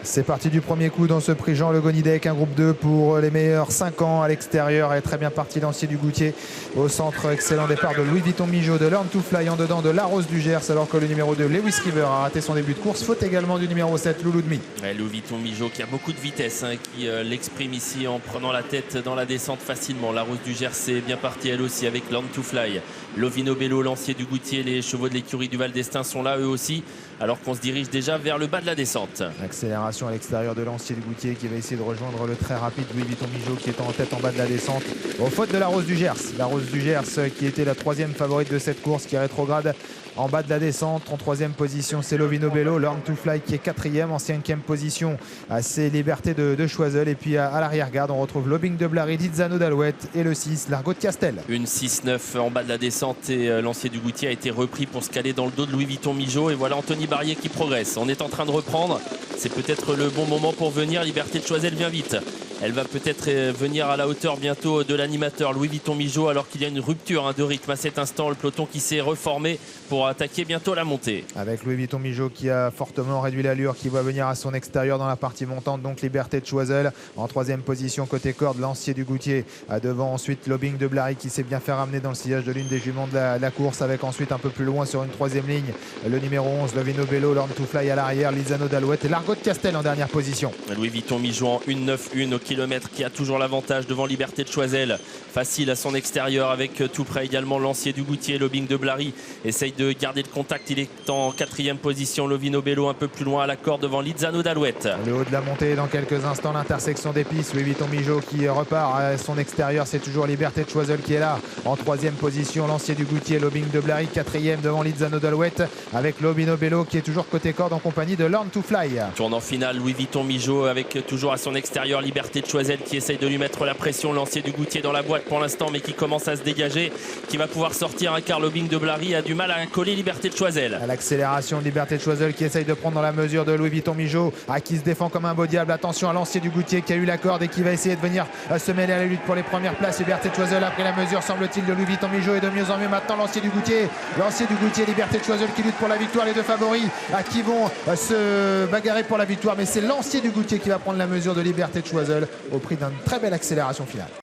C'est parti du premier coup dans ce prix Jean Le Gonidec, un groupe 2 pour les meilleurs 5 ans à l'extérieur. Et très bien parti Lancier du Goutier au centre. Excellent départ de Louis Vuitton Mijo, de Learn to Fly en dedans de La Rose du Gers, alors que le numéro 2 Lewis River a raté son début de course. Faute également du numéro 7 Loulou Demi. Louis Vuitton Mijo qui a beaucoup de vitesse, qui l'exprime ici en prenant la tête dans la descente facilement. La Rose du Gers est bien partie elle aussi avec Learn to Fly. Lovino Bello, Lancier du Goutier, les chevaux de l'écurie du Val d'Estaing sont là eux aussi, alors qu'on se dirige déjà vers le bas de la descente. Accélération à l'extérieur de Lancier du Goutier qui va essayer de rejoindre le très rapide Louis Vuitton Mijo qui est en tête en bas de la descente. Aux fautes de La Rose du Gers. La Rose du Gers qui était la troisième favorite de cette course, qui rétrograde en bas de la descente. En troisième position, c'est Lovino Bello. Learn to Fly qui est quatrième. En cinquième position, c'est Liberté de Choiseul. Et puis à l'arrière-garde, on retrouve Lobing de Blary, Lizano d'Alouette et le 6, Largo de Castel. Une 6-9 en bas de la descente et Lancier du Goutier a été repris pour se caler dans le dos de Louis Vuitton Mijo. Et voilà Anthony Barrier qui progresse. On est en train de reprendre. C'est peut-être le bon moment pour venir. Liberté de Choiseul vient vite. Elle va peut-être venir à la hauteur bientôt de l'animateur Louis Vuitton Mijo, alors qu'il y a une rupture de rythme à cet instant. Le peloton qui s'est reformé pour attaquer bientôt la montée. Avec Louis Vuitton Mijo qui a fortement réduit l'allure, qui va venir à son extérieur dans la partie montante. Donc Liberté de Choiseul en troisième position côté corde. Lancier du Goutier devant ensuite Lobing de Blary qui s'est bien fait ramener dans le sillage de l'une des juments de la course. Avec ensuite un peu plus loin sur une troisième ligne le numéro 11 Lovino Bello, Learn to Fly à l'arrière, Lizano d'Alouette et Largo de Castel en dernière position. Louis Vuitton Mijo en 1-9-1 au kilomètre qui a toujours l'avantage devant Liberté de Choiseul. Facile à son extérieur avec tout près également Lancier du Goutier. Lobing de Blary essaye de garder le contact. Il est en quatrième position. Lovino Bello un peu plus loin à la corde devant Lizano d'Alouette. Le haut de la montée dans quelques instants, l'intersection des pistes. Louis Vuitton Mijo qui repart à son extérieur. C'est toujours Liberté de Choiseul qui est là en troisième position. Lancier du Goutier, Lobing de Blary quatrième devant Lizano d'Alouette avec Lovino Bello qui est toujours côté corde en compagnie de Learn to Fly. Tournant final Louis Vuitton Mijo avec toujours à son extérieur Liberté de Choiseul qui essaye de lui mettre la pression. Lancier du Goutier dans la boîte pour l'instant mais qui commence à se dégager, qui va pouvoir sortir. Car Lobing de Blary a du mal à coller Liberté de Choiseul. À l'accélération, Liberté de Choiseul qui essaye de prendre dans la mesure de Louis Vuitton Mijo, qui se défend comme un beau diable. Attention à Lancier du Goutier qui a eu la corde et qui va essayer de venir se mêler à la lutte pour les premières places. Liberté de Choiseul a pris la mesure, semble-t-il, de Louis Vuitton Mijo et de mieux en mieux maintenant Lancier du Goutier. Lancier du Goutier, Liberté de Choiseul qui lutte pour la victoire. Les deux favoris qui vont se bagarrer pour la victoire, mais c'est Lancier du Goutier qui va prendre la mesure de Liberté de Choiseul au prix d'une très belle accélération finale.